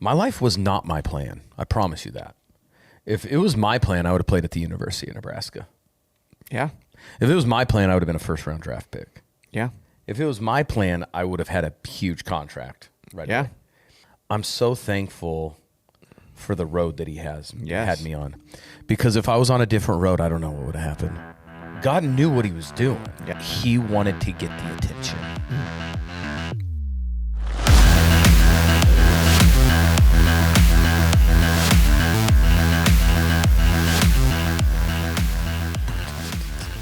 My life was not my plan. I promise you that. If it was my plan, I would have played at the University of Nebraska. Yeah. If it was my plan, I would have been a first-round draft pick. Yeah. If it was my plan, I would have had a huge contract. Right. Yeah. away. I'm so thankful for the road that he has had me on. Because if I was on a different road, I don't know what would have happened. God knew what he was doing. Yeah. He wanted to get the attention.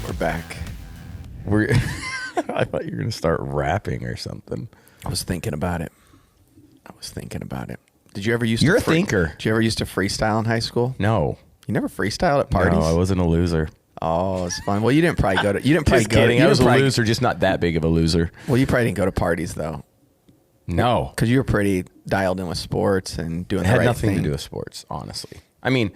We're back. I thought you were going to start rapping or something. I was thinking about it. Did you ever used You're to a thinker. Did you ever used to freestyle in high school? No. You never freestyled at parties? No, I wasn't a loser. Oh, it's fun. Well, you didn't probably go to. You didn't probably Just go. kidding. You I was a probably, loser, just not that big of a loser. Well, you probably didn't go to parties though, No. because you were pretty dialed in with sports and doing It the had right nothing thing. to do with sports, honestly. I mean,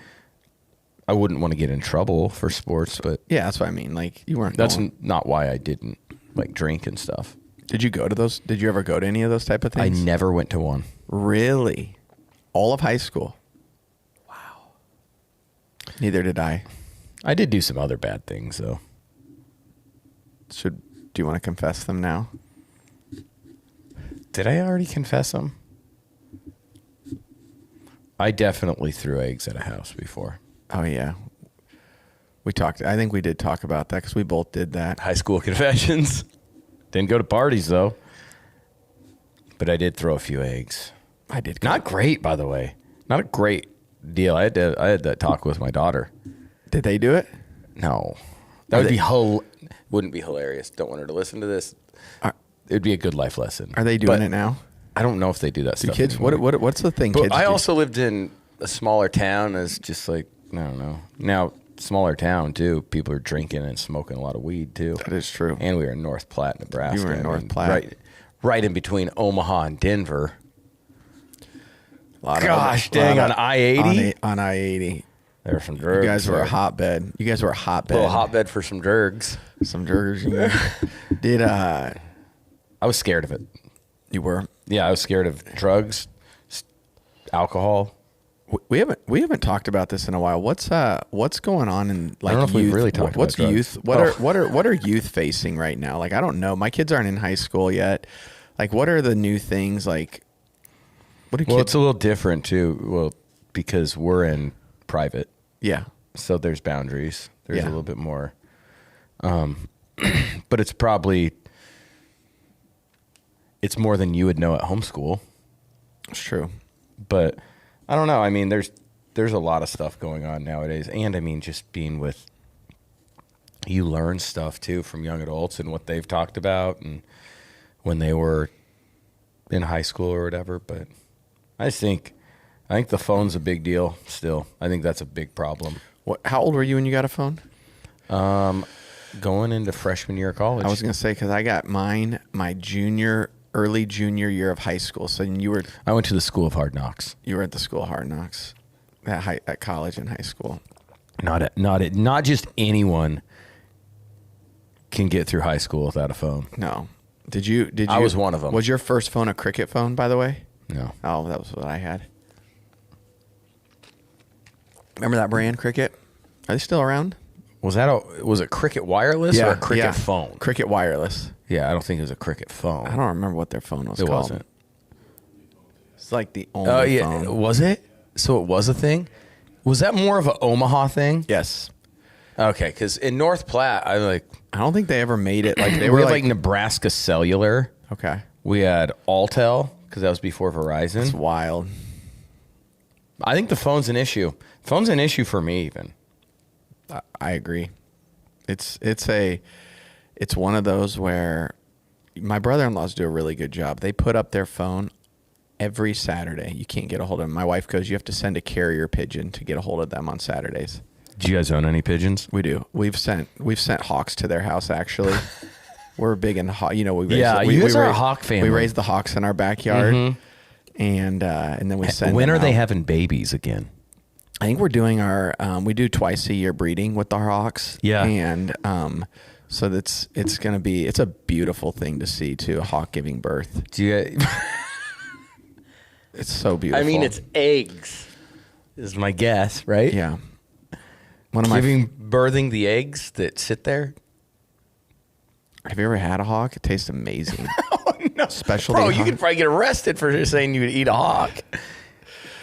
I wouldn't want to get in trouble for sports, but Yeah, that's what I mean. Like you weren't. that's going- not why I didn't like drink and stuff. Did you go to those? Did you ever go to any of those type of I things? never went to one. Really? All of high school? Wow. Neither did I. I did do some other bad things, though. Do you want to confess them now? Did I already confess them? I definitely threw eggs at a house before. Oh yeah. I think we did talk about that because we both did that. High school confessions. Didn't go to parties, though. But I did throw a few eggs. I did. Go. Not great, by the way. Not a great deal. I had that talk with my daughter. Did they do it? No. That wouldn't be hilarious. Don't want her to listen to this. It would be a good life lesson. Are they doing But it now? I don't know if they do that Do stuff kids? anymore. What's the thing? But Kids I do? also lived in a smaller town as just like, I don't know. Now, smaller town, too. People are drinking and smoking a lot of weed, too. That is true. And we were in North Platte, Nebraska. You were in North Platte. Right in between Omaha and Denver. Gosh, dang, on I-80? On I-80. There were some drugs. You guys were a hotbed. A little hotbed for some drugs. Some drugs. Did I was scared of it. you were? Yeah, I was scared of drugs, alcohol. We haven't talked about this in a while. What's going on in like I don't know if youth? we've really talked What's about youth? drugs. What are youth facing right now? Like I don't know. My kids aren't in high school yet. Like what are the new things? Like what do Well, kids? it's a little different too. Well, because we're in private, Yeah. so there's boundaries. There's Yeah. a little bit more, but it's more than you would know at homeschool. It's true. But I don't know. I mean, there's a lot of stuff going on nowadays, and I mean, just being with you learn stuff too from young adults and what they've talked about and when they were in high school or whatever. But I think the phone's a big deal still. I think that's a big problem. How old were you when you got a phone? Going into freshman year of college. I was gonna say because I got mine my early junior year of high school. So I went to the School of Hard Knocks. you were at the School of Hard Knocks at college and high school. Not just anyone can get through high school without a phone. No. Did you? I was one of them. Was your first phone a cricket phone, by the way? No. Oh, that was what I had. Remember that brand, Cricket? Are they still around? Was it Cricket Wireless or a Cricket phone? Cricket Wireless. Yeah, I don't think it was a Cricket phone. I don't remember what their phone was It called. wasn't. It's like the only Oh, yeah. phone. Was it? So it was a thing? Was that more of an Omaha thing? Yes. Okay, because in North Platte, I don't think they ever made it. Like they we were had like Nebraska Cellular. okay. We had Alltel, because that was before Verizon. It's wild. I think the phone's an issue. Phone's an issue for me even. I agree. It's one of those where my brother-in-laws do a really good job. They put up their phone every Saturday. You can't get a hold of them. My wife goes, you have to send a carrier pigeon to get a hold of them on Saturdays. Do you guys own any pigeons? We do. We've sent hawks to their house actually. We're big in hawk. You know, we raise you guys are a hawk family. We raise the hawks in our backyard, and then we send. When them are they out. having babies again? I think we're doing we do twice a year breeding with the hawks. Yeah. And so it's a beautiful thing to see too, a hawk giving birth. Do you? It's so beautiful. I mean, it's eggs, is my guess, right? yeah. One of my. Birthing the eggs that sit there. Have you ever had a hawk? It tastes amazing. Oh, no. Specialty Bro, you hawk? could probably get arrested for just saying you would eat a hawk.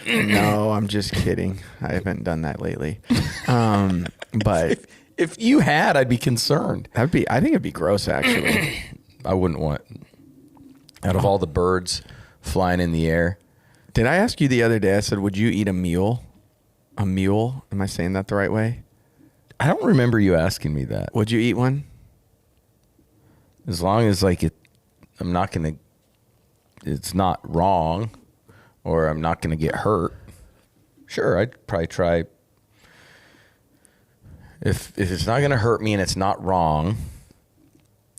No, I'm just kidding. I haven't done that lately. But If you had, I'd be concerned. I think it'd be gross, actually. I wouldn't want, out of all the birds flying in the air. Did I ask you the other day? I said, would you eat a mule? A mule? Am I saying that the right way? I don't remember you asking me that. Would you eat one? As long as I'm not going to, it's not wrong, or I'm not going to get hurt. Sure, I'd probably try. If it's not going to hurt me and it's not wrong,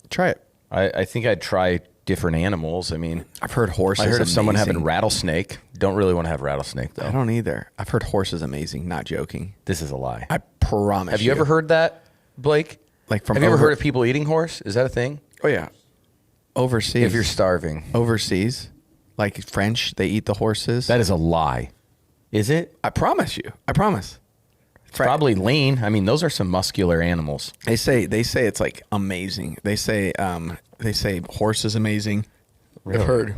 Try it. I think I'd try different animals. I mean, I've heard horses. I heard of someone having amazing. rattlesnake. Don't really want to have rattlesnake though. I don't either. I've heard horses amazing. Not joking. This is a lie. I promise. Have you ever heard that, Blake? Like from Have you ever over- heard of people eating horse? Is that a thing? Oh yeah. Overseas. If you're starving, overseas, like French, they eat the horses. that is a lie. Is it? I promise you. I promise. It's probably lean. I mean, those are some muscular animals. They say it's like amazing. They say horse is amazing. Really? I've heard.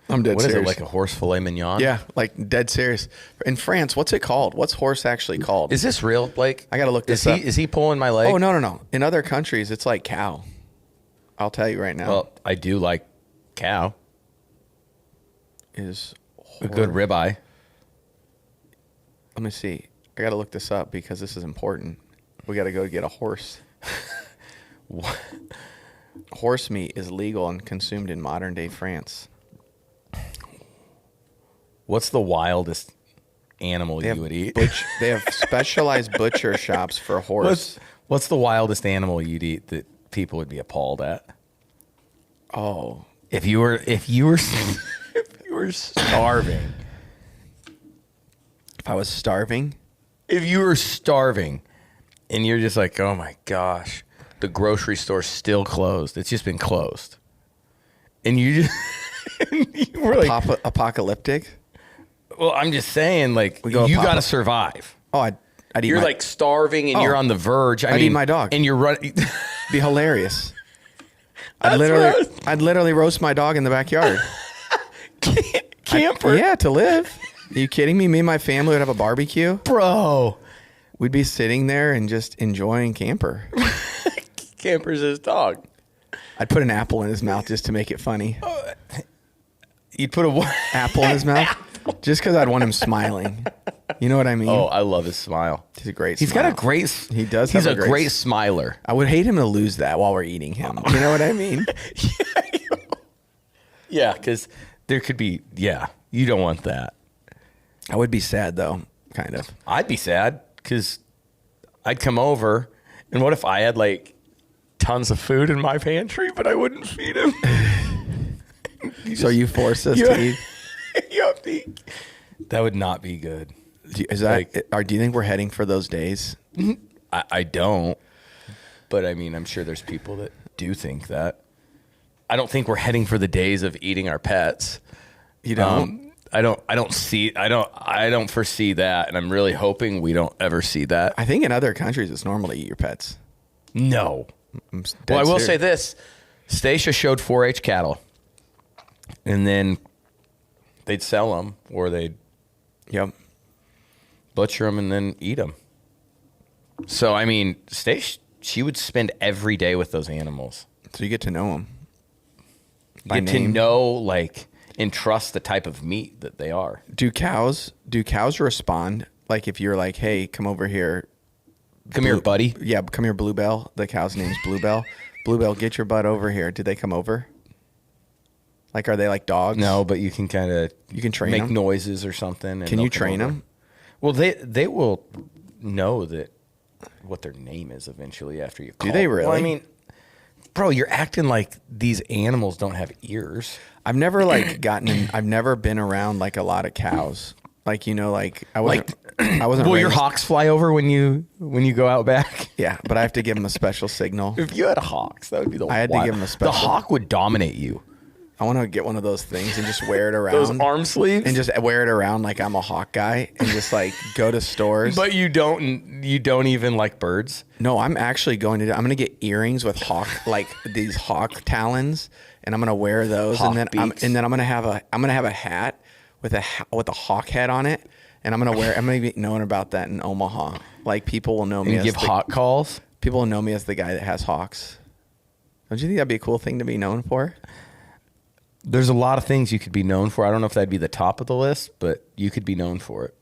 I'm dead What is serious. it, like a horse filet mignon? Yeah, like dead serious. In France, what's it called? What's horse actually called? Is this real, Blake? I gotta look this up. Is he pulling my leg? Oh no. In other countries, it's like cow. I'll tell you right now. Well, I do like cow. Is A good ribeye. Let me see. I gotta look this up because this is important. We gotta go get a horse. Horse meat is legal and consumed in modern day France. What's the wildest animal you would eat? They have specialized butcher shops for horse. What's the wildest animal you'd eat that people would be appalled at? Oh, If you were if you were starving. if I was starving, If you were starving and you're just like, oh my gosh, the grocery store's still closed. It's just been closed. And you just you were like, apocalyptic. well, I'm just saying, like, We go you pop- got to survive. Oh, I'd eat. You're my, like starving and you're on the verge. I'd eat my dog. And you're running. be hilarious. That's what I was- I'd literally roast my dog in the backyard. Camper. Yeah, to live. Are you kidding me? Me and my family would have a barbecue. Bro. We'd be sitting there and just enjoying camper. Camper's his dog. I'd put an apple in his mouth just to make it funny. You'd put a Apple in his mouth? Just because I'd want him smiling. You know what I mean? Oh, I love his smile. He's a great He's smile. got a great. He does He's have a a great great smiler. I would hate him to lose that while we're eating him. You know what I mean? Yeah, because there could be. Yeah, you don't want that. I would be sad, though, kind of. I'd be sad because I'd come over, and what if I had like tons of food in my pantry, but I wouldn't feed him? So you force us You- to eat? You have to eat. That would not be good. Is that, or do you think we're heading for those days? I don't, but I mean, I'm sure there's people that do think that. I don't think we're heading for the days of eating our pets. You don't? I don't foresee that, and I'm really hoping we don't ever see that. I think in other countries it's normal to eat your pets. No. I'm dead Well, I will serious. say this: Stacia showed 4-H cattle, and then they'd sell them, or they'd Yep. butcher them and then eat them. So I mean, Stacia, she would spend every day with those animals. So you get to know them. Get to know, like, and trust the type of meat that they are. Do cows respond? Like if you're like, hey, come over here. Come here, buddy. Yeah, come here, Bluebell. The cow's name's Bluebell. Bluebell, get your butt over here. Did they come over? Like, are they like dogs? No, but you can kind of train make them? noises or something. And Can they'll you come train over. them? Well, they will know that what their name is eventually after you call. they them. Well, I really? mean, bro, you're acting like these animals don't have ears. I've never like I've never been around like a lot of cows. Like, you know, like I wasn't Will your raised- hawks fly over when you go out back? Yeah, but I have to give them a special signal. If you had hawks, that would be the. I had to give 'em a special- The hawk would dominate you. I want to get one of those things and just wear it around. Those arm sleeves? And just wear it around like I'm a hawk guy and just like go to stores. But you don't even like birds? No, I'm actually I'm going to get earrings with hawk, like these hawk talons, and I'm going to wear those. Hawk and beaks. then I'm going to have a hat with a hawk head on it. And I'm going to be known about that in Omaha. Like people will know me And you as give hawk calls? people will know me as the guy that has hawks. Don't you think that'd be a cool thing to be known for? There's a lot of things you could be known for. I don't know if that'd be the top of the list, but you could be known for it.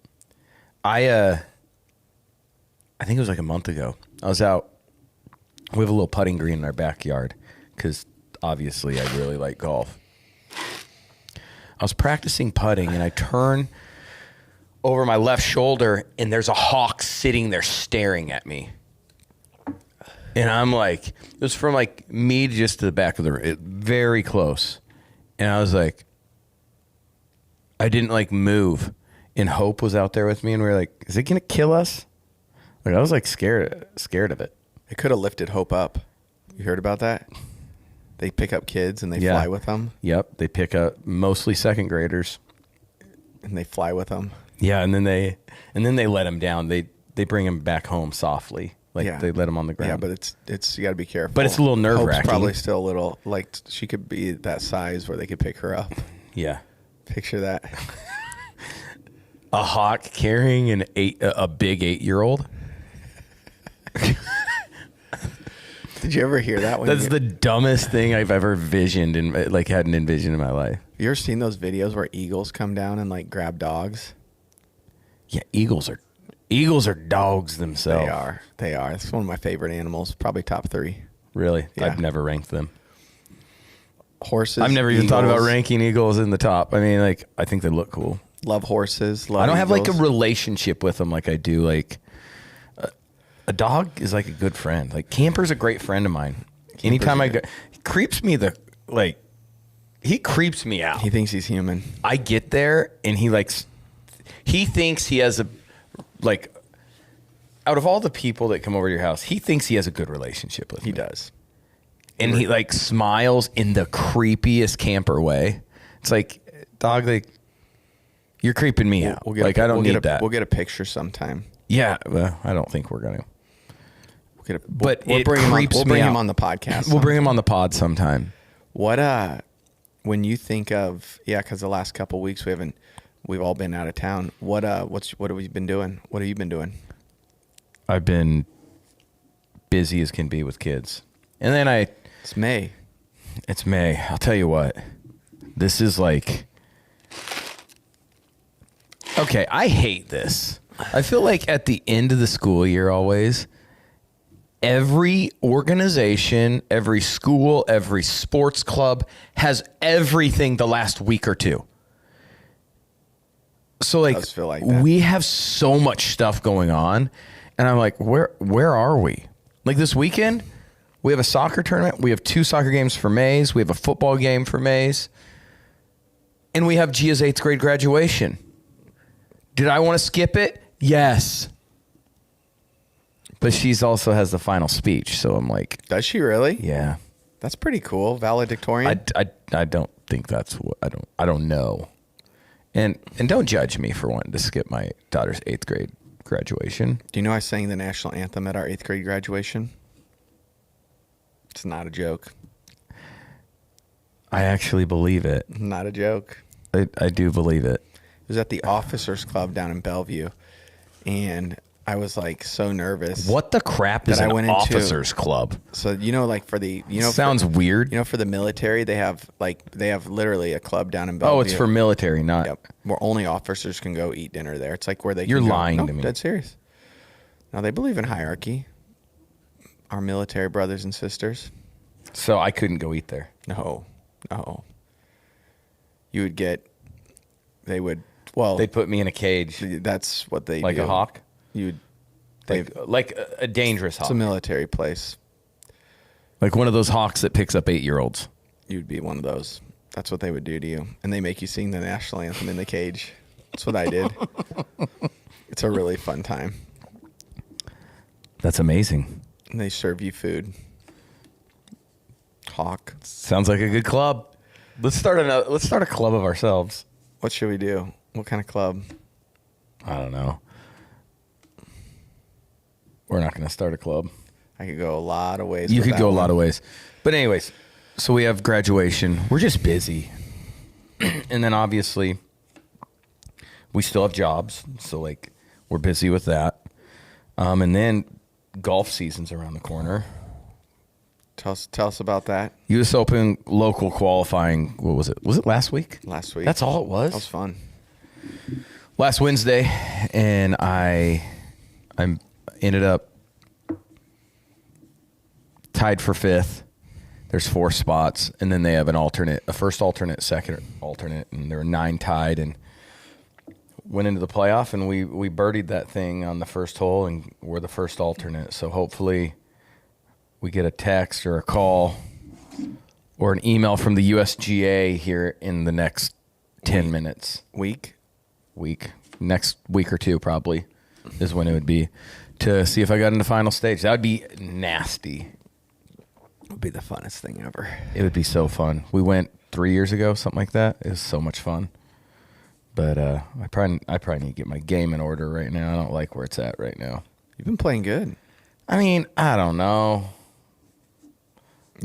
I think it was like a month ago. I was out. We have a little putting green in our backyard because obviously I really like golf. I was practicing putting and I turn over my left shoulder and there's a hawk sitting there staring at me. And I'm like, it was from like me just to the back of the, very close. And I was like, I didn't like move. And Hope was out there with me and we were like, is it going to kill us? Like I was like scared of it. It could have lifted Hope up. You heard about that? They pick up kids and they fly with them. Yep. They pick up mostly second graders. And they fly with them. Yeah. And then they let them down. They bring them back home softly. Like they let them on the ground. Yeah, but it's you got to be careful. But it's a little nerve-wracking. Hope's probably still a little, like she could be that size where they could pick her up. Yeah. Picture that. A hawk carrying a big 8-year-old. Did you ever hear that one? That's the dumbest thing I've ever visioned and like hadn't envisioned in my life. You ever seen those videos where eagles come down and like grab dogs? Yeah, eagles are dogs themselves. They are. It's one of my favorite animals. Probably top 3. Really? Yeah. I've never ranked them. Horses. I've never even thought about eagles. ranking eagles in the top. I mean, like, I think they look cool. Love horses. Love I don't have like a eagles. relationship with them like I do. Like, a dog is like a good friend. Like, Camper's a great friend of mine. Anytime I go, he creeps me out. He thinks he's human. I get there and he thinks he has out of all the people that come over to your house, he thinks he has a good relationship with me. He does. And he like smiles in the creepiest Camper way. It's like, dog, like, you're creeping me out. I don't need that. We'll get a picture sometime. Yeah, well, I don't think we're going to. We'll bring him on the podcast. We'll bring him on the pod sometime. What when you think of because the last couple of weeks we've all been out of town. What have we been doing? What have you been doing? I've been busy as can be with kids. And then It's May. It's May. I'll tell you what. This is like, okay, I hate this. I feel like at the end of the school year always, every organization, every school, every sports club has everything the last week or two. So like, Does feel like that. we have so much stuff going on, and I'm like, where are we? Like this weekend, we have a soccer tournament. We have 2 soccer games for Mays. We have a football game for Mays. And we have Gia's 8th grade graduation. Did I want to skip it? Yes. But she's also has the final speech, so I'm like, Does she really? yeah. That's pretty cool. Valedictorian. I don't think that's what I don't know. And don't judge me for wanting to skip my daughter's 8th grade graduation. Do you know I sang the national anthem at our 8th grade graduation? It's not a joke. I actually believe it. Not a joke. I do believe it. It was at the Officers Club down in Bellevue, and I was like so nervous. What the crap is That I an went into- officers club? So like for the Sounds weird. for the military, they have literally a club down in Bellevue. Oh, it's for military, not. Yep, where only officers can go eat dinner there. It's like where they. You're can go. lying No, to me. Dead serious. No, they believe in hierarchy. Our military brothers and sisters. So I couldn't go eat there. No. You would get. They would. Well, They'd put me in a cage that's what they like do. a hawk, You'd. like a dangerous It's hawk, a military place. like one of those hawks that picks up 8-year-olds. You'd be one of those. That's what they would do to you. And they make you sing the national anthem in the cage. That's what I did. It's a really fun time. That's amazing. And they serve you food. Hawk. Sounds like a good club. Let's start a club of ourselves. What should we do? What kind of club? I don't know. We're not going to start a club. I could go a lot of ways. You could go a lot of ways. But anyways, so we have graduation. We're just busy. And then obviously we still have jobs. So like we're busy with that. And then golf season's around the corner. Tell us about that. U.S. Open local qualifying. What was it? Was it last week? Last week. That's all it was? That was fun. Last Wednesday. And I ended up tied for 5th. There's 4 spots, and then they have a first alternate, second alternate, and there were 9 tied, and went into the playoff, and we birdied that thing on the first hole, and we're the first alternate. So hopefully we get a text or a call or an email from the USGA here in the next 10 minutes. Week. Next week or 2 probably is when it would be, to see if I got into final stage. That would be nasty. It would be the funnest thing ever. It would be so fun. We went 3 years ago, something like that. It was so much fun. But I probably need to get my game in order right now. I don't like where it's at right now. You've been playing good. I mean, I don't know.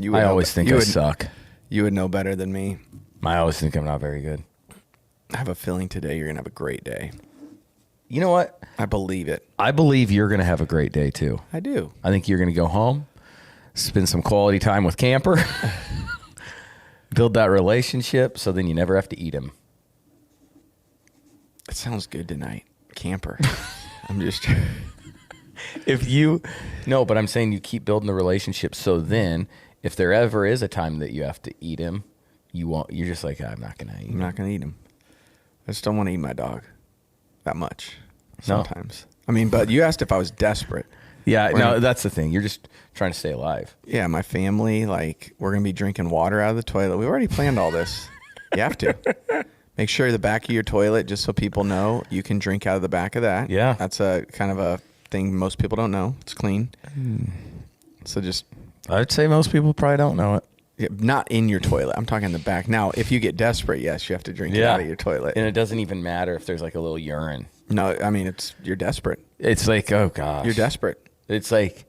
I always think I suck. You would know better than me. I always think I'm not very good. I have a feeling today you're going to have a great day. You know what? I believe it. I believe you're going to have a great day, too. I do. I think you're going to go home, spend some quality time with Camper, build that relationship so then you never have to eat him. It sounds good tonight. Camper. I'm just... No, but I'm saying you keep building the relationship so then if there ever is a time that you have to eat him, you're just like, I'm not going to eat him. I'm not going to eat him. I just don't want to eat my dog that much sometimes. No. I mean, but you asked if I was desperate. Yeah, no, that's the thing. You're just trying to stay alive. Yeah, my family, like, we're going to be drinking water out of the toilet. We've already planned all this. You have to. Make sure the back of your toilet, just so people know, you can drink out of the back of that. Yeah. That's a kind of a thing most people don't know. It's clean. So just... I'd say most people probably don't know it. Yeah, not in your toilet. I'm talking in the back. Now, if you get desperate, yes, you have to drink it out of your toilet. And it doesn't even matter if there's like a little urine. No, I mean, you're desperate. It's like, oh gosh. You're desperate. It's like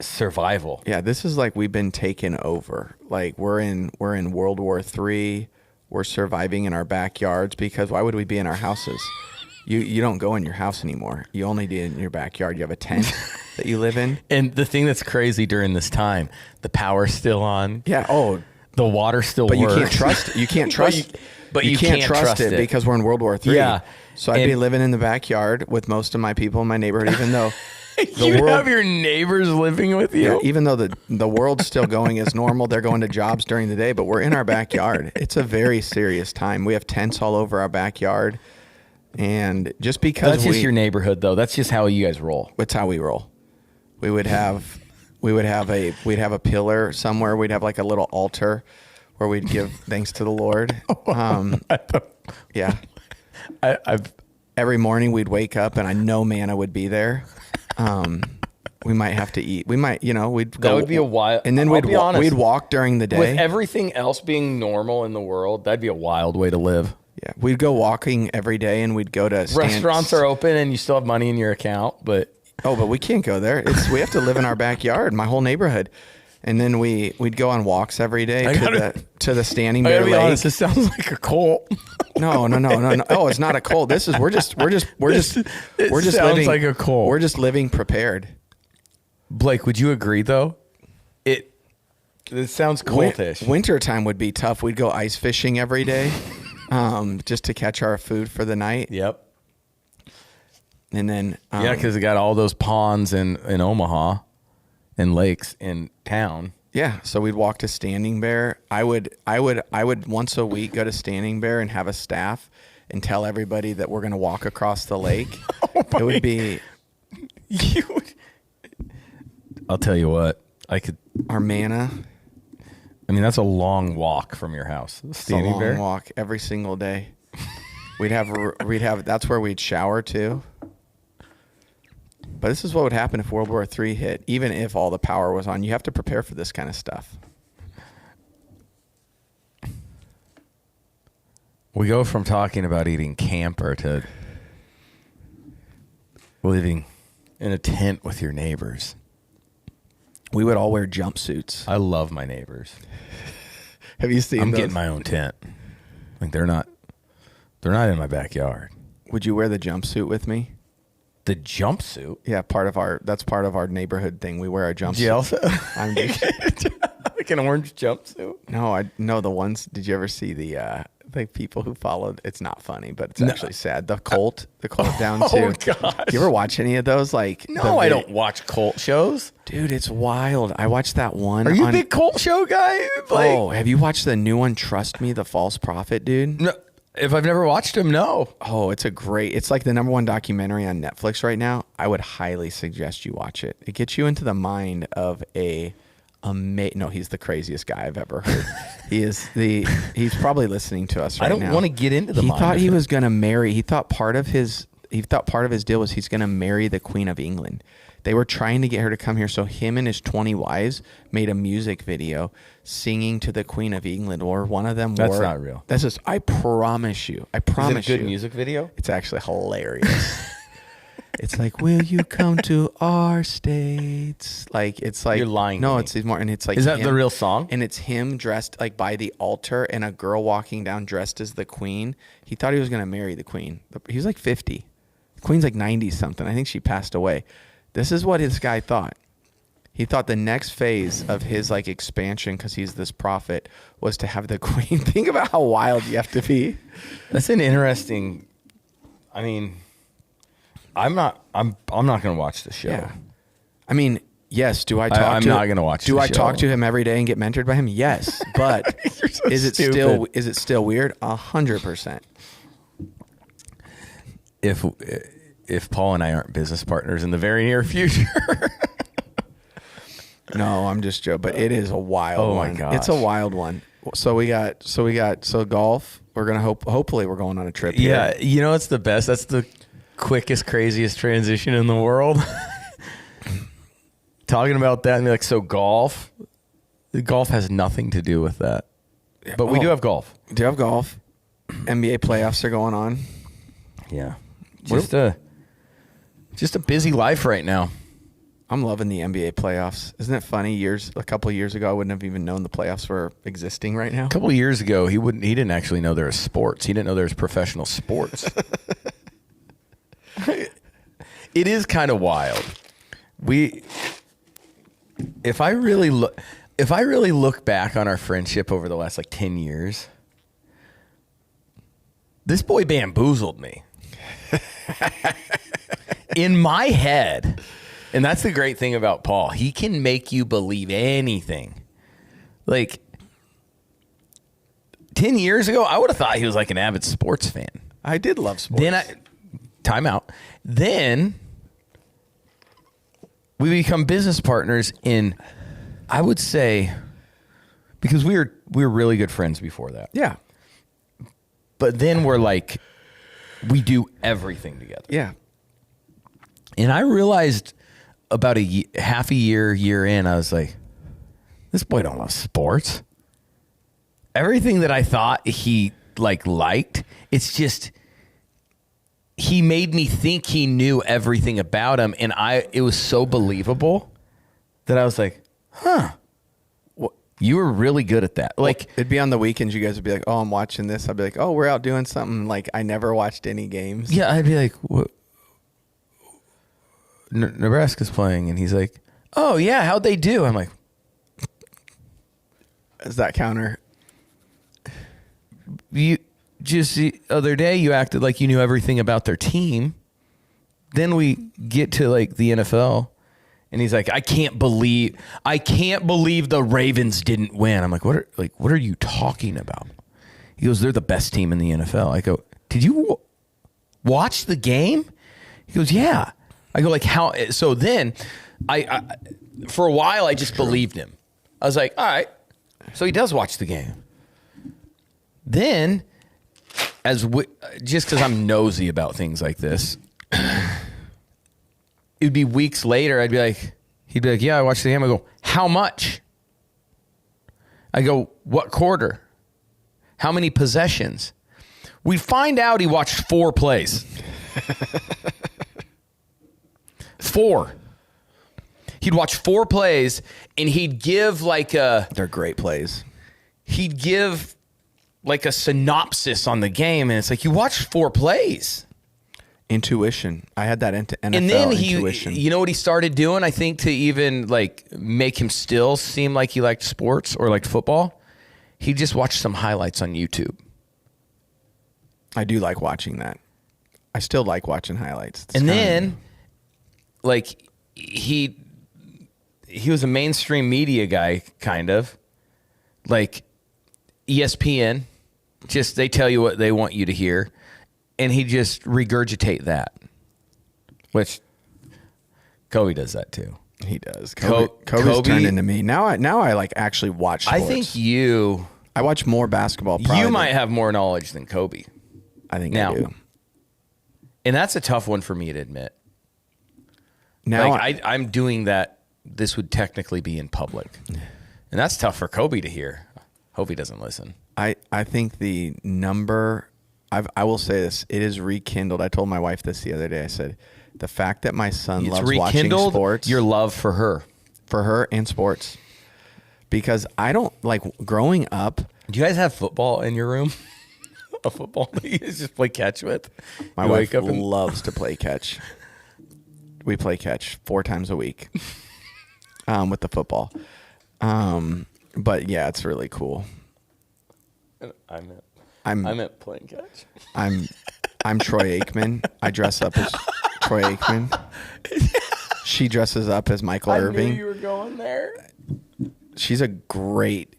survival. Yeah, this is like we've been taken over. Like we're in World War III. We're surviving in our backyards because why would we be in our houses? You don't go in your house anymore. You only do it in your backyard. You have a tent that you live in. And the thing that's crazy during this time, the power's still on. Yeah. Oh, the water still works. But you can't trust. You can't trust. But you can't trust it because we're in World War III. Yeah. So I'd be living in the backyard with most of my people in my neighborhood, even though you have your neighbors living with you. Yeah, even though the world's still going as normal, they're going to jobs during the day, but we're in our backyard. It's a very serious time. We have tents all over our backyard. And just because that's just your neighborhood, though. That's just how you guys roll. That's how we roll. We'd have a pillar somewhere. We'd have like a little altar where we'd give thanks to the Lord. Yeah. Every morning we'd wake up and I know manna would be there. We might have to eat. We might, we'd go. That would be a wild. And then we'd walk during the day. With everything else being normal in the world, that'd be a wild way to live. Yeah, we'd go walking every day, and we'd go to restaurants are open, and you still have money in your account, but we can't go there. We have to live in our backyard, my whole neighborhood, and then we'd go on walks every day to the Standing Bear Lake. Honest, this sounds like a cult. No. Oh, it's not a cult. This is we're just sounds living like a cult. We're just living prepared. Blake, would you agree though? It sounds cultish. Wintertime would be tough. We'd go ice fishing every day. Just to catch our food for the night. Yep. And then because it got all those ponds in Omaha and lakes in town. Yeah, so we'd walk to Standing Bear. I would once a week go to Standing Bear and have a staff and tell everybody that we're going to walk across the lake. It would be I'll tell you what. Our manna. I mean, that's a long walk from your house. Standing Bear walk every single day. We'd have. That's where we'd shower too. But this is what would happen if World War III hit. Even if all the power was on, you have to prepare for this kind of stuff. We go from talking about eating camper to living in a tent with your neighbors. We would all wear jumpsuits. I love my neighbors. Have you seen I'm those? getting my own tent. Like they're not in my backyard. Would you wear the jumpsuit with me? The jumpsuit? Yeah, that's part of our neighborhood thing. We wear a jumpsuit. Jelsa? I'm just, Like an orange jumpsuit? no, I know the ones. Did you ever see the people who followed? It's not funny, but it's actually sad. The Colt down to. Oh gosh! You ever watch any of those? Like No, I don't watch cult shows. Dude, it's wild. I watched that one. Are you a big cult show guy? Like, Oh, have you watched the new one? Trust Me, the False Prophet, dude. no, if I've never watched him, no. Oh, it's like the #1 documentary on Netflix right now. I would highly suggest you watch it. It gets you into the mind of no, he's the craziest guy I've ever heard. He's probably listening to us right now. I don't want to get into the He mind thought of he it. was going to marry. He thought part of his deal was he's going to marry the Queen of England. They were trying to get her to come here, so him and his 20 wives made a music video singing to the Queen of England, or one of them. That's not real. That's just. I promise you. I promise Is it a good you. music video? It's actually hilarious. It's like, will you come to our states? Like, it's like, You're lying no, to me. it's more, and it's like, Is that him- the real song? And it's him dressed like by the altar, and a girl walking down dressed as the queen. He thought he was going to marry the queen. He was like 50. The queen's like 90 something. I think she passed away. This is what this guy thought. He thought the next phase of his like expansion, because he's this prophet, was to have the queen. Think about how wild you have to be. That's an interesting. I mean, I'm not going to watch the show. Yeah. I mean, yes. Do I talk? I'm to not gonna watch Do the I talk show. to him every day and get mentored by him? Yes, but You're so is it stupid. still weird? 100%. If Paul and I aren't business partners in the very near future. No, I'm just joking. But it is a wild Oh my one. gosh. It's a wild one. So golf. We're gonna hopefully we're going on a trip. Here. Yeah, you know it's the best. That's the quickest, craziest transition in the world. Talking about that and be like, so golf. Golf has nothing to do with that, but we do have golf. Do you have golf? NBA playoffs are going on. Yeah, just a busy life right now. I'm loving the NBA playoffs. Isn't it funny? A couple of years ago, I wouldn't have even known the playoffs were existing right now. A couple of years ago, he didn't actually know there was sports. He didn't know there was professional sports. It is kind of wild. If I really look back on our friendship over the last like 10 years, this boy bamboozled me. In my head. And that's the great thing about Paul. He can make you believe anything. Like 10 years ago, I would have thought he was like an avid sports fan. I did love sports. Time out. Then we become business partners in, I would say, because we were really good friends before that. Yeah. But then we're like, we do everything together. Yeah. And I realized about half a year in, I was like, this boy don't love sports. Everything that I thought he liked, it's just he made me think he knew everything about him, and it was so believable that I was like, huh. You were really good at that. Like, it'd be on the weekends. You guys would be like, "Oh, I'm watching this." I'd be like, "Oh, we're out doing something." Like, I never watched any games. yeah, I'd be like, what? Nebraska's playing, and he's like, "Oh yeah, how'd they do?" I'm like, Is that counter? you just the other day you acted like you knew everything about their team. Then we get to like the NFL, and he's like, I can't believe the Ravens didn't win. I'm like, what are you talking about? He goes, they're the best team in the NFL. I go, did you watch the game? He goes, yeah. I go, like, how? So then I for a while I just believed him. I was like, all right, so he does watch the game. Then, just because I'm nosy about things like this, it'd be weeks later. He'd be like, yeah, I watched the game. I go, how much? I go, what quarter? How many possessions? We'd find out he watched 4 plays. 4. He'd watch 4 plays, and he'd give like a... They're great plays. He'd give like a synopsis on the game, and it's like, you watched 4 plays. Intuition. I had that into NFL And then intuition. you know what he started doing, I think, to even like make him still seem like he liked sports or liked football? He just watched some highlights on YouTube. I do like watching that. I still like watching highlights. It's And kinda- then, like, he was a mainstream media guy, kind of. Like, ESPN, just they tell you what they want you to hear. And he just regurgitate that. Which, Kobe does that too. He does. Kobe- Kobe's turned into me. Now I like actually watch sports. I think I watch more basketball. you might have more knowledge than Kobe. I think now. I do. And that's a tough one for me to admit. Now Like, I'm doing that. This would technically be in public. And that's tough for Kobe to hear. Hope he doesn't listen. I think the number, I will say this, it is rekindled. I told my wife this the other day. I said, the fact that my son It's loves watching rekindled sports. your love for her. For her and sports. Because I don't, like, growing up, Do you guys have football in your room? A football that you guys just play catch with? my You wife wake up and- loves to play catch. We play catch 4 times a week with the football. But yeah, it's really cool. I meant playing catch. I'm Troy Aikman. I dress up as Troy Aikman. She dresses up as Michael Irving. I knew you were going there. She's a great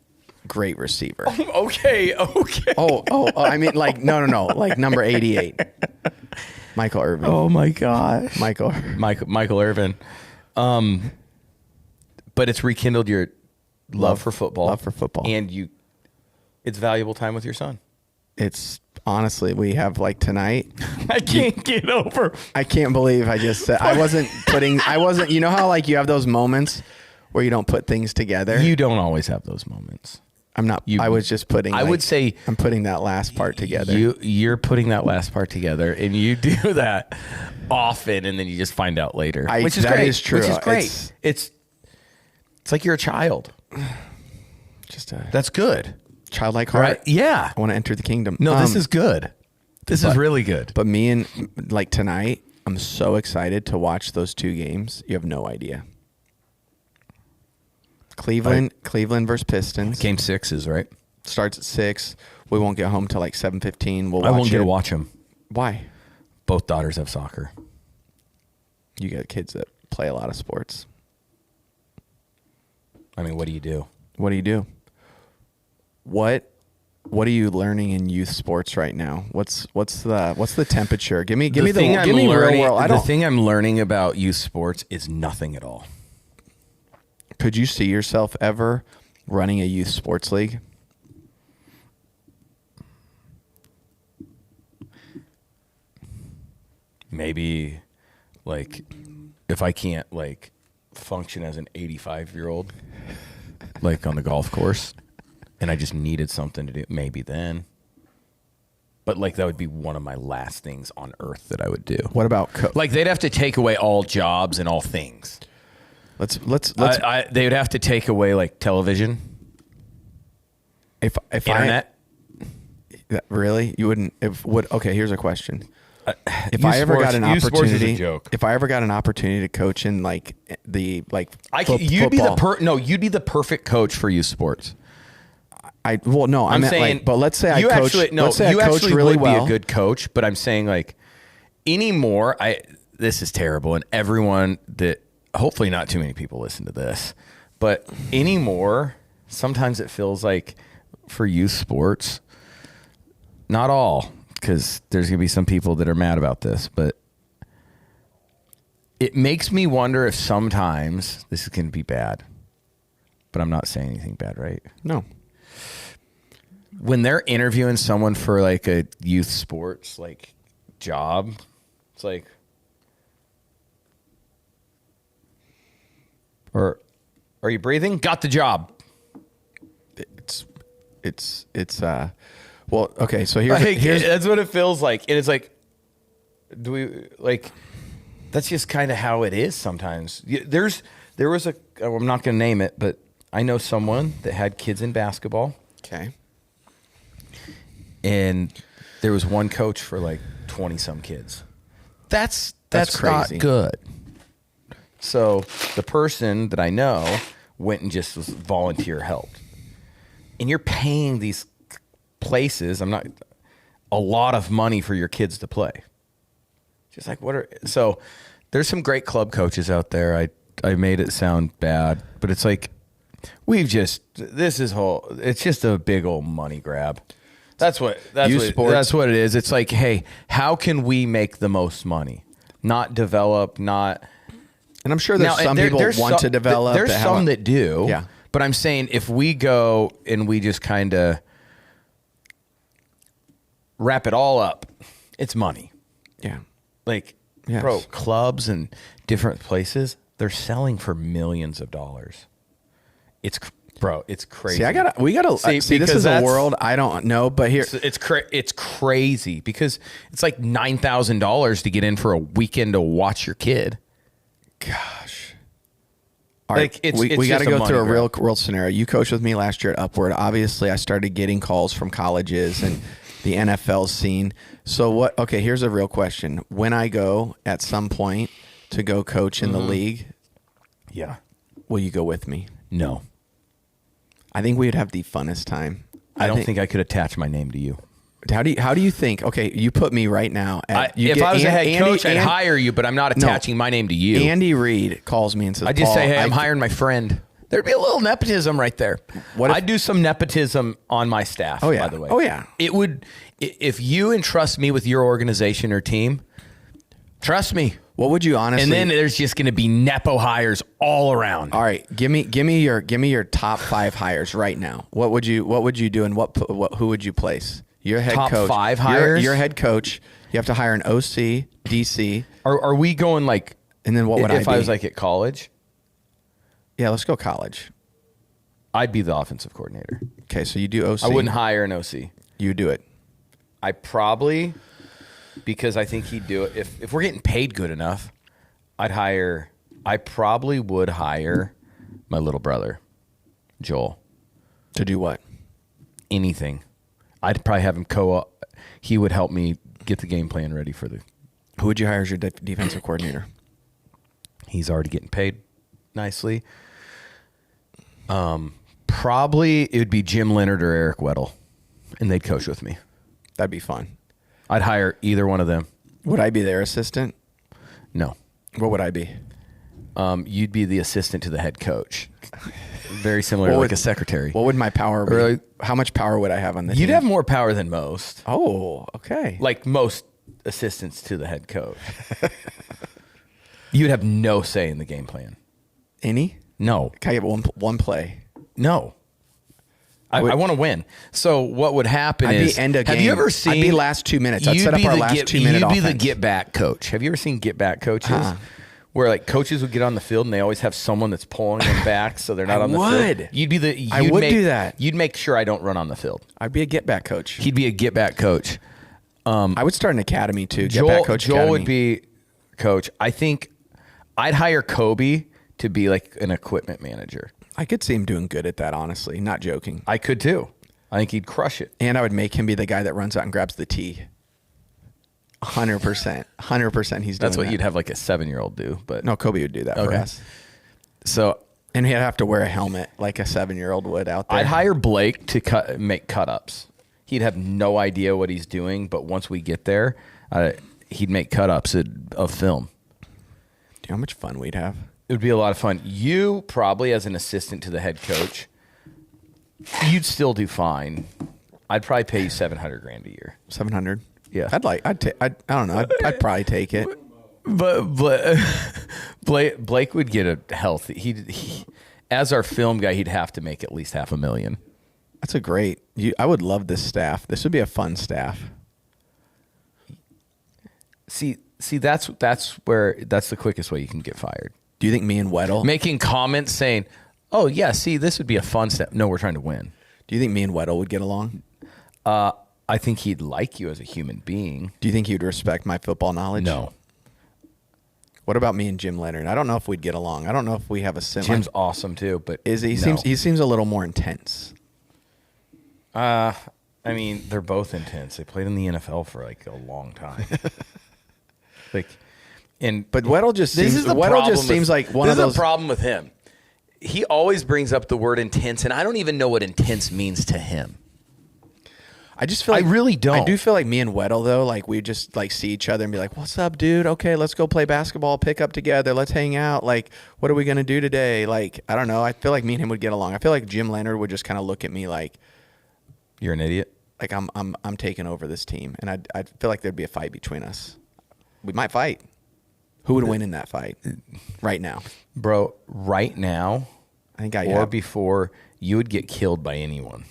receiver. Okay. Oh, I mean, like, no, like number 88. Michael Irving. Oh my gosh. Michael Irvin. But it's rekindled your love for football. Love for football. And it's valuable time with your son. It's honestly, we have like tonight. I can't get over. I can't believe I just said, I wasn't, you know how like you have those moments where you don't put things together? You don't always have those moments. I'm not, I was just putting, I would say I'm putting that last part together. You're putting that last part together, and you do that often, and then you just find out later. Which is that great. is true. Which is great. It's like you're a child. Just a That's good. childlike heart. Right? Yeah. I want to enter the kingdom. No, this is good. This is really good. But me and like tonight, I'm so excited to watch those 2 games. You have no idea. Cleveland versus Pistons. Game 6 is right. Starts at 6. We won't get home till like 7:15. We'll watch I won't get it. to watch them. Why? Both daughters have soccer. You got kids that play a lot of sports. I mean, what do you do? What do you do? What are you learning in youth sports right now? What's the temperature? Give me real world. The thing I'm learning about youth sports is nothing at all. Could you see yourself ever running a youth sports league? Maybe, like, if I can't like function as an 85-year-old, like on the golf course, and I just needed something to do, maybe then. But like that would be one of my last things on earth that I would do. What about like they'd have to take away all jobs and all things. Let's They would have to take away like television, if internet. Really, you wouldn't. Okay, here's a question. If Youth I ever got sports- an youth sports is a opportunity, joke. if I ever got an opportunity to coach in like the like, You'd be football, you'd be the perfect coach for youth sports. I meant saying, like, but let's say I you coach. actually, let's say you I coach actually really would well. be a good coach, but I'm saying like anymore, this is terrible, and everyone that hopefully not too many people listen to this, but anymore, sometimes it feels like for youth sports, not all, because there's gonna be some people that are mad about this, but it makes me wonder if sometimes this is gonna be bad, but I'm not saying anything bad, right? No. When they're interviewing someone for like a youth sports like job, it's like, or are you breathing? Got the job. It's Well, okay, so here's that's what it feels like. And it's like, do we like? That's just kind of how it is sometimes. There was I'm not going to name it, but I know someone that had kids in basketball. Okay. And there was one coach for like 20 some kids. That's crazy. Not good. So the person that I know went and just was volunteer helped. And you're paying these places, a lot of money for your kids to play. Just like so there's some great club coaches out there. I made it sound bad, but it's like it's just a big old money grab. That's what it is. It's like, hey, how can we make the most money? Not develop, not. And I'm sure there's some people want to develop. There's some that do. Yeah. But I'm saying if we go and we just kind of wrap it all up, it's money. Yeah. Like, yes. Bro, clubs and different places, they're selling for millions of dollars. It's crazy. See, we gotta see. This is a world I don't know, but here it's crazy because it's like $9,000 to get in for a weekend to watch your kid. Gosh, like we got to go through a real world scenario. You coached with me last year at Upward. Obviously, I started getting calls from colleges and the NFL scene. So what? Okay, here's a real question. When I go at some point to go coach in the league, yeah, will you go with me? No. I think we would have the funnest time. I don't think I could attach my name to you. How do you think? Okay, you put me right now. If I was a head coach, I'd hire you, but I'm not attaching my name to you. Andy Reid calls me and says, I just say, hey, I'm hiring my friend. There'd be a little nepotism right there. I'd do some nepotism on my staff, oh, yeah. by the way. Oh, yeah. It would, if you entrust me with your organization or team, trust me. What would you honestly? And then there's just going to be nepo hires all around. All right, give me your top 5 hires right now. What would you do and who would you place? Your head top coach. Top 5 hires. Your head coach. You have to hire an OC, DC. Are we going like? And then what would if I was like at college? Yeah, let's go college. I'd be the offensive coordinator. Okay, so you do OC. I wouldn't hire an OC. You do it. I probably. Because I think he'd do it. If we're getting paid good enough, I probably would hire my little brother, Joel. To do what? Anything. I'd probably have him he would help me get the game plan ready for the. Who would you hire as your defensive coordinator? He's already getting paid nicely. Probably it would be Jim Leonard or Eric Weddle, and they'd coach with me. That'd be fun. I'd hire either one of them. Would I be their assistant? No. What would I be? You'd be the assistant to the head coach. Very similar to like a secretary. What would my power be? Or how much power would I have on the team? You'd have more power than most. Oh, okay. Like most assistants to the head coach. You'd have no say in the game plan. Any? No. Can I get one play? No. I want to win. So what would happen I'd is, be end of game. have you ever seen? I'd be last 2 minutes. I'd set up our last 2 minute offense. You'd be the get back coach. Have you ever seen get back coaches? Where like coaches would get on the field and they always have someone that's pulling them back so they're not on the field. I would do that. You'd make sure I don't run on the field. I'd be a get back coach. He'd be a get back coach. I would start an academy too. Joel would be coach. I think I'd hire Kobe to be like an equipment manager. I could see him doing good at that, honestly. Not joking. I could too. I think he'd crush it. And I would make him be the guy that runs out and grabs the tee. 100%. 100% he's doing That's what that. you'd have like a 7-year-old do. But no, Kobe would do that for us. So, and he'd have to wear a helmet like a 7-year-old would out there. I'd hire Blake to make cut-ups. He'd have no idea what he's doing, but once we get there, he'd make cut-ups of film. Do you know how much fun we'd have? It would be a lot of fun. You probably, as an assistant to the head coach, you'd still do fine. I'd probably pay you $700,000 a year. 700. Yeah, I don't know. I'd probably take it. But Blake would get a healthy. He as our film guy, he'd have to make at least $500,000. That's a great. I would love this staff. This would be a fun staff. See, that's the quickest way you can get fired. Do you think me and Weddle making comments saying, "Oh yeah, see, this would be a fun step." No, we're trying to win. Do you think me and Weddle would get along? I think he'd like you as a human being. Do you think he'd respect my football knowledge? No. What about me and Jim Leonard? I don't know if we'd get along. I don't know if we have a similar. Jim's awesome too, but Is he no. seems a little more intense. I mean, they're both intense. They played in the NFL for like a long time. But Weddle just seems like one of those. This is the problem with him. He always brings up the word intense, and I don't even know what intense means to him. I just feel like I really don't. I do feel like me and Weddle though, like we just like see each other and be like, "What's up, dude? Okay, let's go play basketball, pick up together, let's hang out. Like, what are we gonna do today?" Like, I don't know. I feel like me and him would get along. I feel like Jim Leonard would just kind of look at me like, "You're an idiot." Like I'm taking over this team, and I feel like there'd be a fight between us. We might fight. Who would win in that fight right now? Bro, right now, I think before, you would get killed by anyone.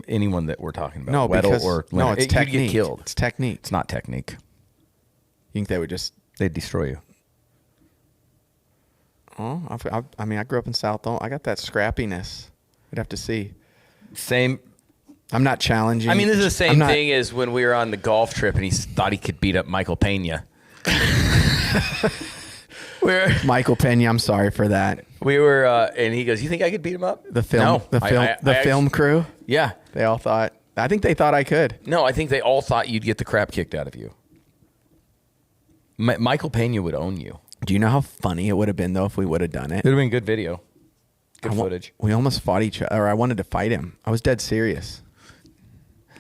Anyone that we're talking about. No, Weddle because or no, it's technique. You'd get killed. It's technique. It's not technique. You think they would just... They'd destroy you. Oh, I mean, I grew up in South. I got that scrappiness. We'd have to see. Same. I'm not challenging. I mean, this is the same thing as when we were on the golf trip and he thought he could beat up Michael Pena. Michael Pena, I'm sorry for that. We were, and he goes, "You think I could beat him up?" The film crew. Yeah, they all thought. I think they thought I could. No, I think they all thought you'd get the crap kicked out of you. Michael Pena would own you. Do you know how funny it would have been though if we would have done it? It'd have been good video, good footage. We almost fought each other, or I wanted to fight him. I was dead serious.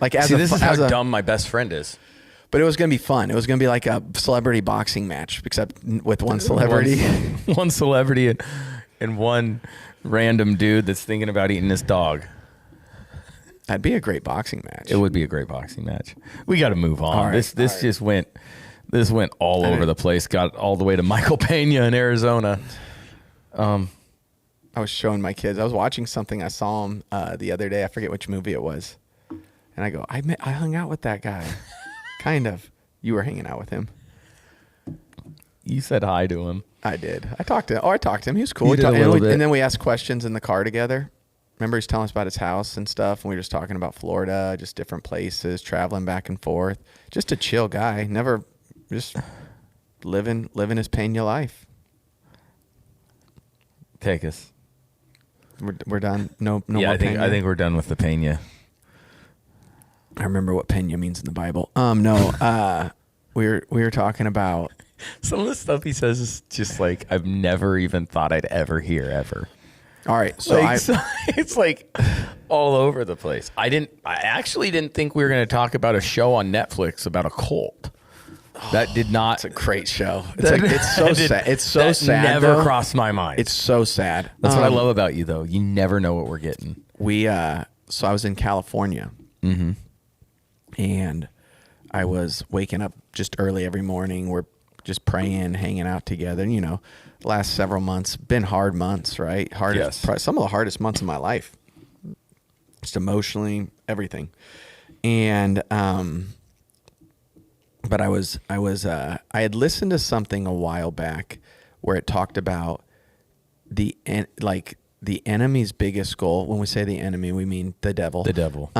Like this is how dumb my best friend is. But it was going to be fun. It was going to be like a celebrity boxing match, except with one celebrity. One celebrity and one random dude that's thinking about eating his dog. That'd be a great boxing match. It would be a great boxing match. We got to move on. All right, this just went all over the place. Got all the way to Michael Pena in Arizona. I was showing my kids. I was watching something. I saw him the other day. I forget which movie it was. And I go, I hung out with that guy. Kind of. You were hanging out with him. You said hi to him. I did. I talked to him. He was cool. And then we asked questions in the car together. Remember, he's telling us about his house and stuff. And we were just talking about Florida, just different places, traveling back and forth. Just a chill guy. Never just living his Pena life. Take us. We're done. No more I think we're done with the Pena. I remember what Pena means in the Bible. No. We were talking about some of the stuff he says is just like I've never even thought I'd ever hear ever. All right, so it's like all over the place. I actually didn't think we were going to talk about a show on Netflix about a cult. That did not. It's a great show. It's so sad. It's so sad. Never crossed my mind. It's so sad. That's what I love about you, though. You never know what we're getting. So I was in California. Mm-hmm. And I was waking up just early every morning. We're just praying, hanging out together. And, last several months, been hard months, right? Some of the hardest months of my life. Just emotionally, everything. And, but I had listened to something a while back where it talked about the enemy's biggest goal. When we say the enemy, we mean the devil. The devil.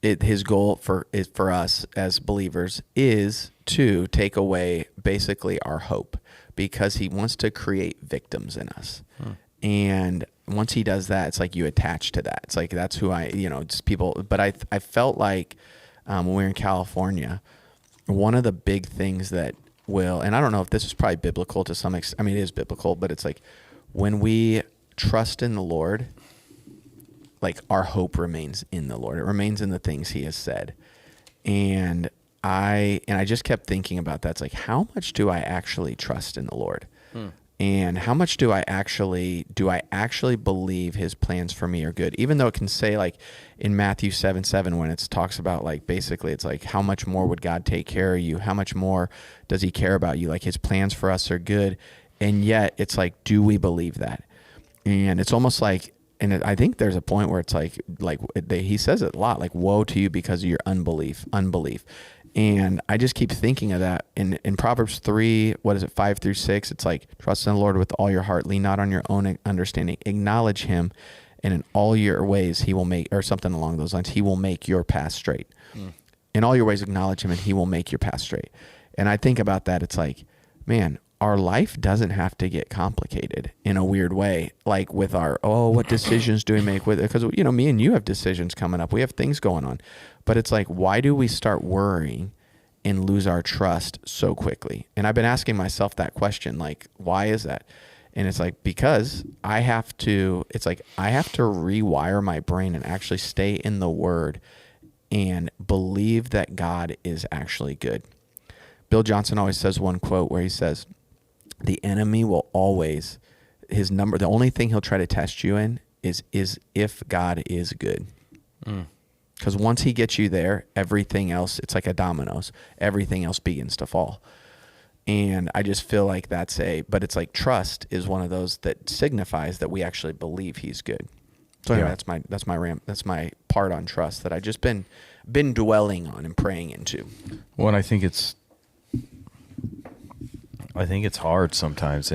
His goal for us as believers is to take away basically our hope, because he wants to create victims in us. And once he does that, it's like you attach to that. It's like that's who just people. But I felt like when we were in California, one of the big things that and I don't know if this is probably biblical to some extent. I mean, it is biblical, but it's like when we trust in the Lord, like our hope remains in the Lord. It remains in the things he has said. And I just kept thinking about that. It's like, how much do I actually trust in the Lord? And how much do I actually believe his plans for me are good? Even though it can say like in Matthew 7:7, when it talks about like, basically it's like, how much more would God take care of you? How much more does he care about you? Like his plans for us are good. And yet it's like, do we believe that? And it's almost like, I think there's a point where it's like he says it a lot, like, woe to you because of your unbelief. And I just keep thinking of that in Proverbs 3, 5-6, it's like, trust in the Lord with all your heart, lean not on your own understanding, acknowledge him, and in all your ways he will make, or something along those lines, he will make your path straight. In all your ways, acknowledge him and he will make your path straight. And I think about that. It's like, man, our life doesn't have to get complicated in a weird way. Like with our, what decisions do we make with it? Because, me and you have decisions coming up. We have things going on. But it's like, why do we start worrying and lose our trust so quickly? And I've been asking myself that question, like, why is that? And it's like, because I have to rewire my brain and actually stay in the Word and believe that God is actually good. Bill Johnson always says one quote where he says, the enemy will always, the only thing he'll try to test you in is if God is good. Because once he gets you there, everything else, it's like a dominoes. Everything else begins to fall. And I just feel like but it's like trust is one of those that signifies that we actually believe he's good. So anyway, that's my part on trust that I just been dwelling on and praying into. Well, and I think it's hard sometimes.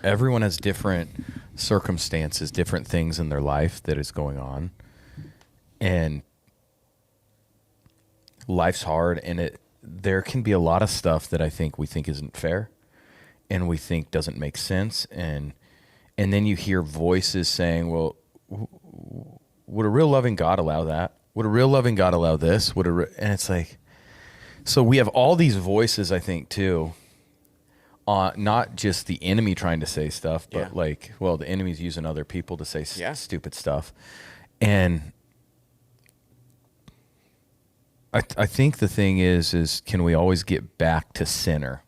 Everyone has different circumstances, different things in their life that is going on, and life's hard, and there can be a lot of stuff that I think we think isn't fair, and we think doesn't make sense, and then you hear voices saying, "Well, would a real loving God allow that? Would a real loving God allow this? And it's like, so we have all these voices, I think, too. Not just the enemy trying to say stuff, but the enemy's using other people to say stupid stuff. And I think the thing is can we always get back to center?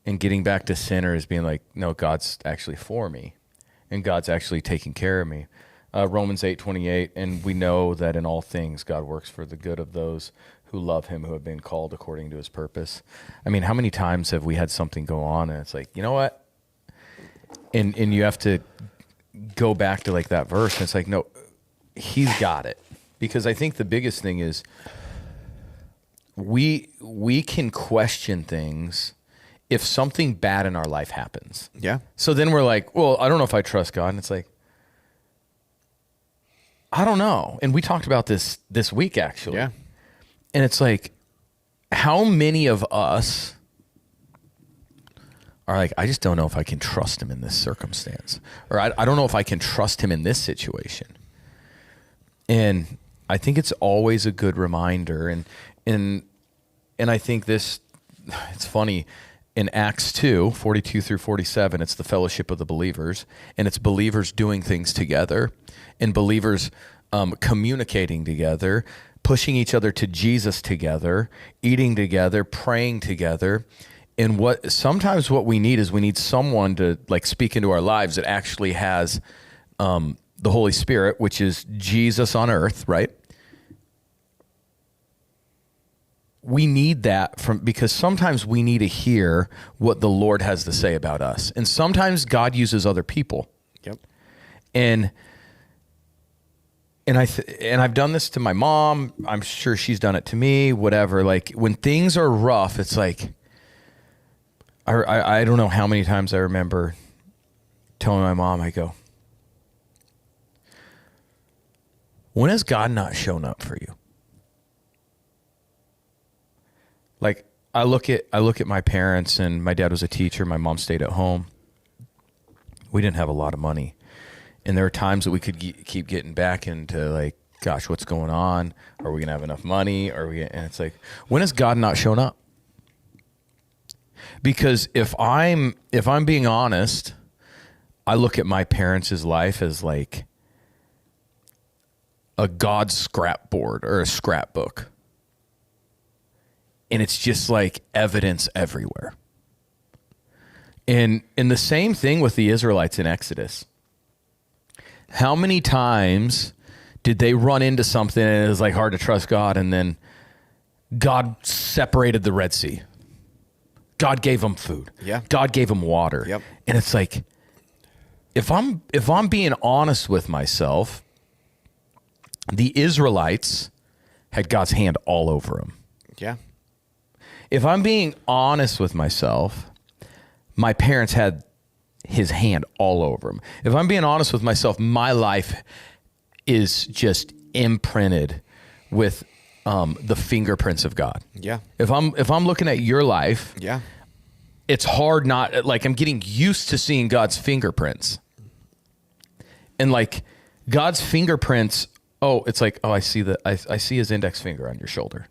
And getting back to center is being like, no, God's actually for me, and God's actually taking care of me. Romans 8:28, and we know that in all things God works for the good of those who love him, who have been called according to his purpose. I mean, how many times have we had something go on and it's like, you know what? And you have to go back to like that verse, and it's like, no, he's got it. Because I think the biggest thing is we can question things if something bad in our life happens. Yeah. So then we're like, well, I don't know if I trust God. And it's like, I don't know. And we talked about this week, actually. Yeah. And it's like, how many of us are like, I just don't know if I can trust him in this circumstance, or I don't know if I can trust him in this situation. And I think it's always a good reminder. And I think it's funny, in Acts 2:42 through 47, it's the fellowship of the believers, and it's believers doing things together, and believers communicating together, pushing each other to Jesus together, eating together, praying together. And sometimes what we need someone to like speak into our lives that actually has the Holy Spirit, which is Jesus on earth, right? We need that because sometimes we need to hear what the Lord has to say about us. And sometimes God uses other people. Yep. And I've done this to my mom. I'm sure she's done it to me, whatever. Like when things are rough, it's like, I don't know how many times I remember telling my mom, I go, when has God not shown up for you? Like I look at my parents, and my dad was a teacher. My mom stayed at home. We didn't have a lot of money. And there are times that we could keep getting back into like, gosh, what's going on? Are we going to have enough money? And it's like, when has God not shown up? Because if I'm being honest, I look at my parents' life as like a God scrapboard or a scrapbook. And it's just like evidence everywhere. And the same thing with the Israelites in Exodus. How many times did they run into something and it was like hard to trust God, and then God separated the Red Sea? God gave them food. Yeah. God gave them water. Yep. And it's like, if I'm being honest with myself, the Israelites had God's hand all over them. Yeah. If I'm being honest with myself, my parents had his hand all over them. If I'm being honest with myself, my life is just imprinted with the fingerprints of God. Yeah. If I'm looking at your life, Yeah. it's hard not, like, I'm getting used to seeing God's fingerprints. And like God's fingerprints, it's like, I see his index finger on your shoulder.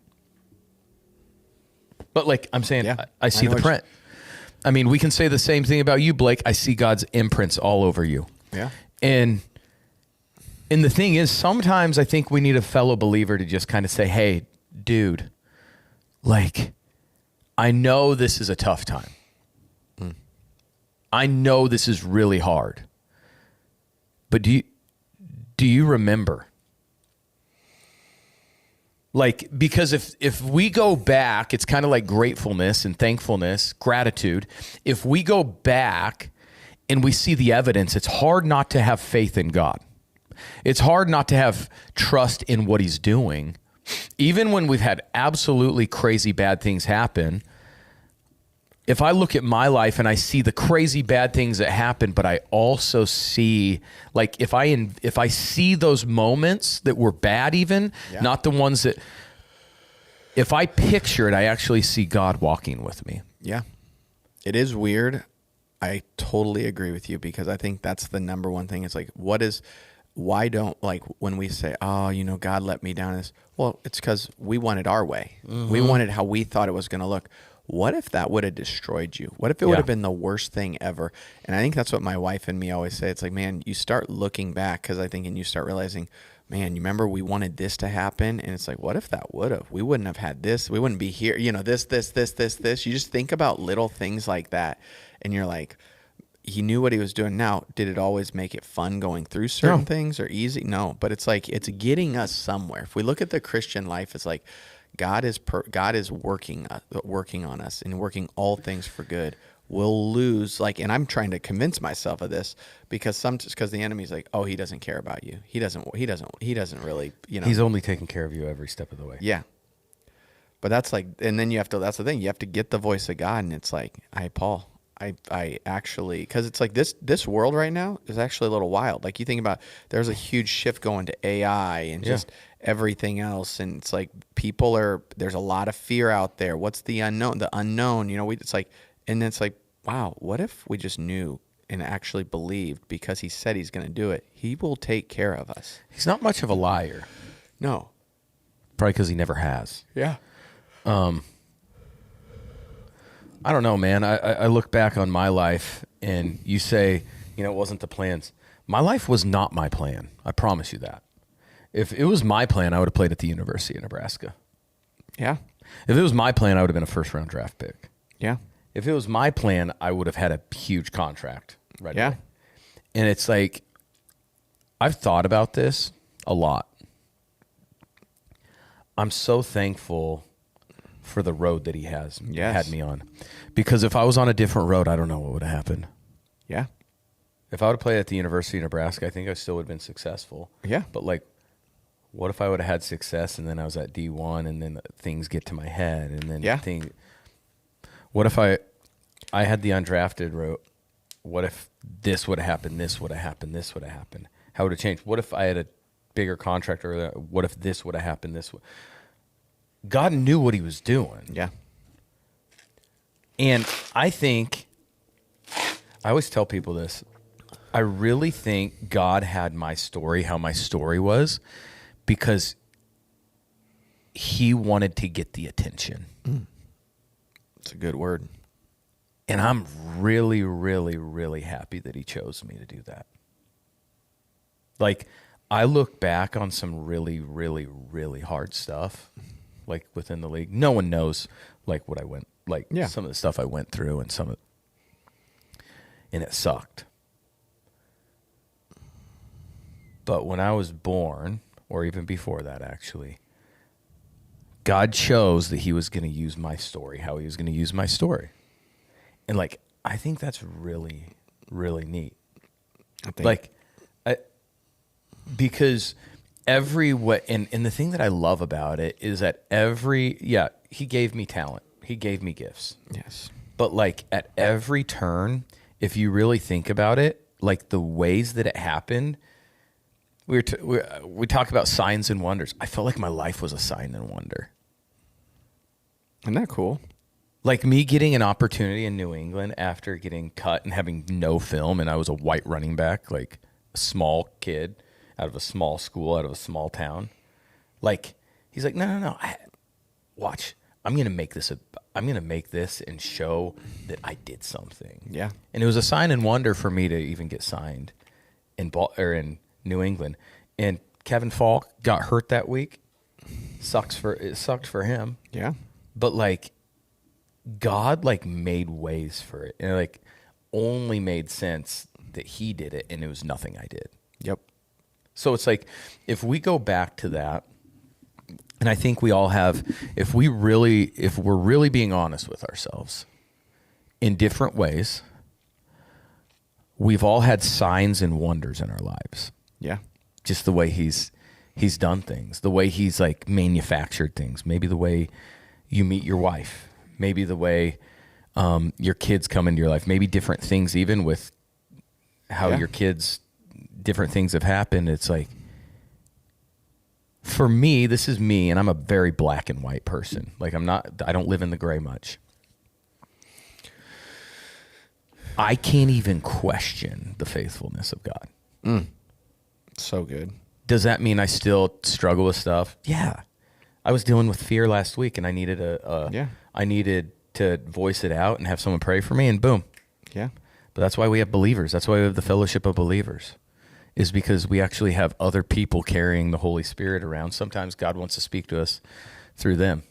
But like I'm saying, Yeah. I see the print. I mean, we can say the same thing about you, Blake. I see God's imprints all over you. Yeah. And the thing is, sometimes I think we need a fellow believer to just kind of say, hey, dude, like, I know this is a tough time. I know this is really hard. But do you remember? Like, because if we go back, it's kind of like gratefulness and thankfulness, gratitude. If we go back and we see the evidence, it's hard not to have faith in God. It's hard not to have trust in what he's doing. Even when we've had absolutely crazy bad things happen, if I look at my life and I see the crazy bad things that happen, but I also see, like, if I see those moments that were bad, even not the ones that, if I picture it, I actually see God walking with me. Yeah. It is weird. I totally agree with you, because I think that's the number one thing. It's like, why don't, like, when we say, God let me down in this, well, it's because we wanted our way. Mm-hmm. We wanted how we thought it was going to look. What if that would have destroyed you? What if it would have been the worst thing ever? And I think that's what my wife and me always say. It's like, man, you start looking back, because I think, and you start realizing, man, you remember we wanted this to happen? And it's like, what if that would have? We wouldn't have had this. We wouldn't be here. This. You just think about little things like that, and you're like, he knew what he was doing. Now, did it always make it fun going through certain things or easy? No, but it's like, it's getting us somewhere. If we look at the Christian life, it's like, God is working on us and working all things for good. We'll lose, like, and I'm trying to convince myself of this, because the enemy's like, he doesn't care about you. He doesn't really, He's only taking care of you every step of the way. Yeah. But that's like, and then that's the thing. You have to get the voice of God, and it's like, Paul, I actually, because it's like this world right now is actually a little wild. Like, you think about, there's a huge shift going to AI and just everything else, and it's like there's a lot of fear out there. What's the unknown? It's like, and it's like, wow, what if we just knew and actually believed, because he said he's going to do it, he will take care of us. He's not much of a liar. No. Probably because he never has. Yeah. I don't know, man. I look back on my life, and you say, it wasn't the plans. My life was not my plan. I promise you that. If it was my plan, I would have played at the University of Nebraska. Yeah. If it was my plan, I would have been a first-round draft pick. Yeah. If it was my plan, I would have had a huge contract right away. And it's like, I've thought about this a lot. I'm so thankful for the road that he has had me on. Because if I was on a different road, I don't know what would have happened. Yeah. If I would have played at the University of Nebraska, I think I still would have been successful. Yeah. But like, what if I would have had success and then I was at D1 and then things get to my head and then what if I had the undrafted route? What if this would have happened, this would have happened, this would have happened? How would it change? What if I had a bigger contract, or what if this would have happened, God knew what he was doing. Yeah. And I think, I always tell people this, I really think God had my story, how my story was, because he wanted to get the attention. It's a good word. And I'm really, really, really happy that he chose me to do that. Like, I look back on some really, really, really hard stuff, like within the league. No one knows, like, what I went, like some of the stuff I went through, and it sucked. But when I was born, or even before that, actually, God chose that he was going to use my story, how he was going to use my story. And like, I think that's really, really neat. Because and the thing that I love about it is that he gave me talent. He gave me gifts. Yes. But like at every turn, if you really think about it, like the ways that it happened we talk about signs and wonders. I felt like my life was a sign and wonder. Isn't that cool? Like me getting an opportunity in New England after getting cut and having no film, and I was a white running back, like a small kid out of a small school, out of a small town. Like, he's like, no. Watch. I'm going to make this and show that I did something. Yeah. And it was a sign and wonder for me to even get signed in New England. And Kevin Falk got hurt that week. It sucked for him. Yeah. But like, God like made ways for it, and it like only made sense that he did it, and it was nothing I did. Yep. So it's like, if we go back to that, and I think we all have, if we're really being honest with ourselves in different ways, we've all had signs and wonders in our lives. Yeah. Just the way he's done things, the way he's like manufactured things, maybe the way you meet your wife, maybe the way your kids come into your life, maybe different things, even with how your kids, different things have happened. It's like, for me, this is me, and I'm a very black and white person. Like, I don't live in the gray much. I can't even question the faithfulness of God. So good. Does that mean I still struggle with stuff? Yeah. I was dealing with fear last week, and I needed I needed to voice it out and have someone pray for me, and boom. Yeah. But that's why we have believers. That's why we have the fellowship of believers, is because we actually have other people carrying the Holy Spirit around. Sometimes God wants to speak to us through them.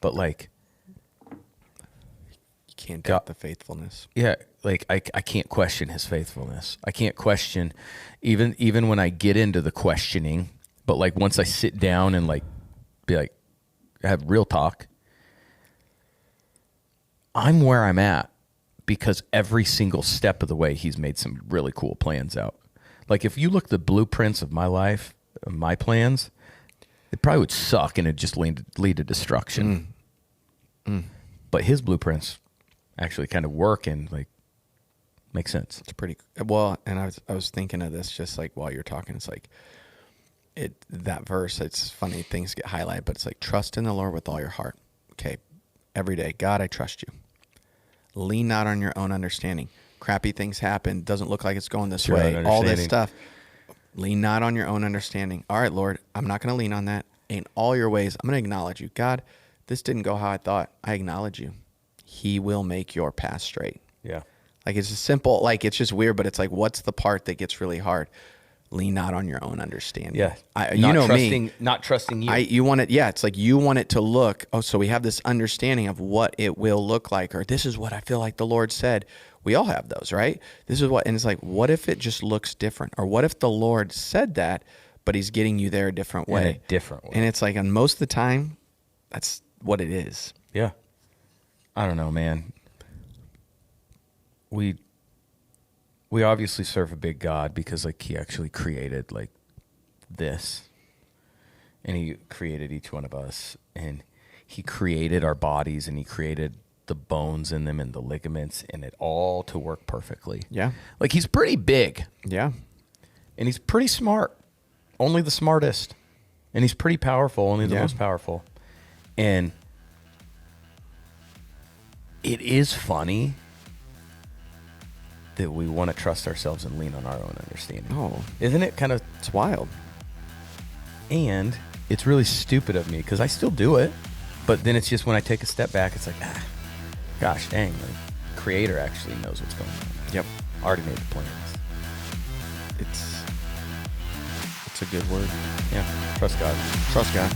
But like, you can't doubt the faithfulness. Yeah, like I can't question his faithfulness. I can't question even when I get into the questioning, but like once I sit down and like be like, have real talk, I'm where I'm at because every single step of the way he's made some really cool plans out. Like if you look at the blueprints of my life, my plans, it probably would suck and it'd just lead to destruction. But his blueprints actually kind of work and like make sense. It's pretty well. And I was thinking of this just like while you're talking. It's like that verse. It's funny, things get highlighted, but it's like, trust in the Lord with all your heart. Okay, every day, God, I trust you. Lean not on your own understanding. Crappy things happen. Doesn't look like it's going this way. All this stuff. Lean not on your own understanding. All right, Lord, I'm not going to lean on that. In all your ways, I'm going to acknowledge you. God, this didn't go how I thought. I acknowledge you. He will make your path straight. Yeah. Like it's a simple, like it's just weird, but it's like, what's the part that gets really hard? Lean not on your own understanding. Yeah. Not trusting you. You want it. Yeah. It's like, you want it to look, so we have this understanding of what it will look like, or this is what I feel like the Lord said. We all have those, right? This is what, and it's like, what if it just looks different? Or what if the Lord said that, but he's getting you there a different way? In a different way. And it's like, and most of the time, that's what it is. Yeah. I don't know, man. We obviously serve a big God because like he actually created like this, and he created each one of us, and he created our bodies, and he created the bones in them and the ligaments and it all to work perfectly. Yeah. Like he's pretty big. Yeah. And he's pretty smart. Only the smartest. And he's pretty powerful, only the most powerful. And it is funny that we want to trust ourselves and lean on our own understanding. Oh. Isn't it kind of... It's wild. And it's really stupid of me because I still do it. But then it's just when I take a step back, it's like, gosh dang, the creator actually knows what's going on. Yep. Already made the plans. It's a good word. Yeah. Trust God. Trust God.